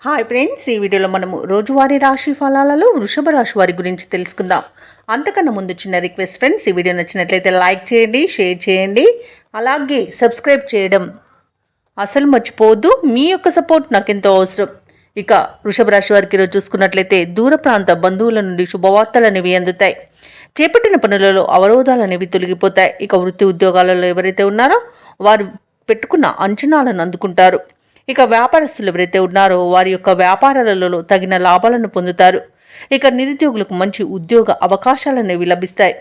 Hi friends, ఈ వీడియోలో మనము రోజువారీ రాశి ఫలాలలో వృషభ రాశి వారి గురించి తెలుసుకుందాం. అంతకన్నా ముందు చిన్న రిక్వెస్ట్ ఫ్రెండ్స్, ఈ వీడియో నచ్చినట్లయితే లైక్ చేయండి, షేర్ చేయండి, అలాగే సబ్స్క్రైబ్ చేయడం అసలు మర్చిపోవద్దు. మీ యొక్క సపోర్ట్ నాకు ఎంతో అవసరం. ఇక వృషభ రాశి వారికి ఈరోజు చూసుకున్నట్లయితే దూర ప్రాంత బంధువుల నుండి శుభవార్తలు అనేవి అందుతాయి. చేపట్టిన పనులలో అవరోధాలు అనేవి తొలగిపోతాయి. ఇక వృత్తి ఉద్యోగాలలో ఎవరైతే ఉన్నారో వారు పెట్టుకున్న అంచనాలను అందుకుంటారు. ఇక వ్యాపారస్తులు ఎవరైతే ఉన్నారో వారి యొక్క వ్యాపారాలలో తగిన లాభాలను పొందుతారు. ఇక నిరుద్యోగులకు మంచి ఉద్యోగ అవకాశాలు అనేవి లభిస్తాయి.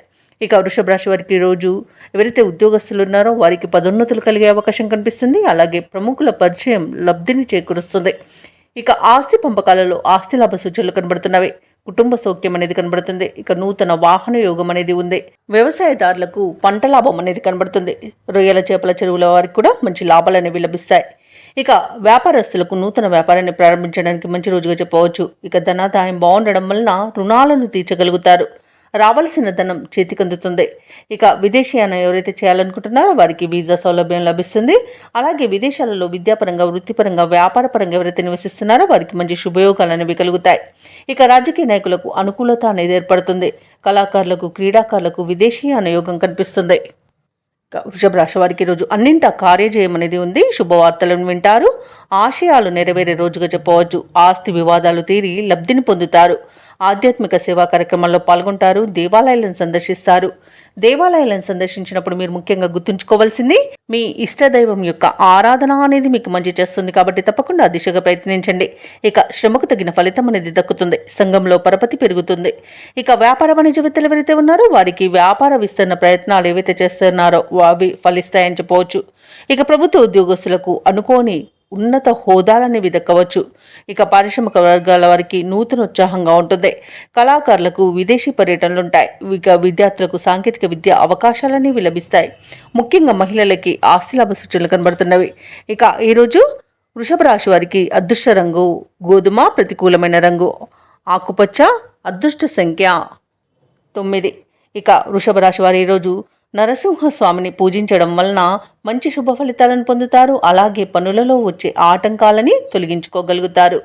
ఇక వృషభ రాశి వారికి రోజు ఎవరైతే ఉద్యోగస్తులు ఉన్నారో వారికి పదోన్నతులు కలిగే అవకాశం కనిపిస్తుంది. అలాగే ప్రముఖుల పరిచయం లబ్ధిని చేకూరుస్తుంది. ఇక ఆస్తి పంపకాలలో ఆస్తి లాభ సూచనలు కనబడుతున్నవి. కుటుంబ సౌఖ్యం అనేది కనబడుతుంది. ఇక నూతన వాహన యోగం అనేది ఉంది. వ్యవసాయదారులకు పంట లాభం అనేది కనబడుతుంది. రొయ్యల చేపల చెరువుల వారికి కూడా మంచి లాభాలు అనేవి లభిస్తాయి. ఇక వ్యాపారస్తులకు నూతన వ్యాపారాన్ని ప్రారంభించడానికి మంచి రోజుగా చెప్పవచ్చు. ఇక ధనాదాయం బాగుండడం వలన రుణాలను తీర్చగలుగుతారు. రావాల్సిన ధనం చేతికందుతుంది. ఇక విదేశీయానం ఎవరైతే చేయాలనుకుంటున్నారో వారికి వీసా సౌలభ్యం లభిస్తుంది. అలాగే విదేశాలలో విద్యాపరంగా, వృత్తిపరంగా, వ్యాపారపరంగా ఎవరైతే నివసిస్తున్నారో వారికి మంచి శుభయోగాలు అనేవి కలుగుతాయి. ఇక రాజకీయ నాయకులకు అనుకూలత అనేది ఏర్పడుతుంది. కళాకారులకు, క్రీడాకారులకు విదేశీయాన యోగం కనిపిస్తుంది. వృషభ రాశి వారికి ఈరోజు అన్నింటా కార్యజయం అనేది ఉంది. శుభవార్తలను వింటారు. ఆశయాలు నెరవేరే రోజుగా చెప్పవచ్చు. ఆస్తి వివాదాలు తీరి లబ్ధిని పొందుతారు. ఆధ్యాత్మిక సేవా కార్యక్రమాల్లో పాల్గొంటారు. దేవాలయాలను సందర్శిస్తారు. దేవాలయాలను సందర్శించినప్పుడు మీరు ముఖ్యంగా గుర్తుంచుకోవాల్సింది మీ ఇష్టదైవం యొక్క ఆరాధన అనేది మీకు మంచి చేస్తుంది. కాబట్టి తప్పకుండా ఆ దిశగా ప్రయత్నించండి. ఇక శ్రమకు తగిన ఫలితం అనేది దక్కుతుంది. సంఘంలో పరపతి పెరుగుతుంది. ఇక వ్యాపార వాణిజ్యవేత్తలు ఎవరైతే ఉన్నారో వారికి వ్యాపార విస్తరణ ప్రయత్నాలు ఏవైతే చేస్తున్నారో అవి ఫలిస్తాయని చెప్పవచ్చు. ఇక ప్రభుత్వ ఉద్యోగస్తులకు అనుకోని ఉన్నత హోదాలనేవి దక్కవచ్చు. ఇక పారిశ్రామిక వర్గాల వారికి నూతన ఉత్సాహంగా ఉంటుంది. కళాకారులకు విదేశీ పర్యటనలు ఉంటాయి. ఇక విద్యార్థులకు సాంకేతిక విద్య అవకాశాలనేవి లభిస్తాయి. ముఖ్యంగా మహిళలకి ఆస్తి లాభ సూచనలు కనబడుతున్నవి. ఇక ఈరోజు వృషభ రాశి వారికి అదృష్ట రంగు గోధుమ, ప్రతికూలమైన రంగు ఆకుపచ్చ, అదృష్ట సంఖ్య 9. ఇక వృషభ రాశి వారు ఈరోజు నరసింహస్వామిని పూజించడం వలన మంచి శుభ ఫలితాలను పొందుతారు. అలాగే పనులలో వచ్చే ఆటంకాలని తొలగించుకోగలుగుతారు.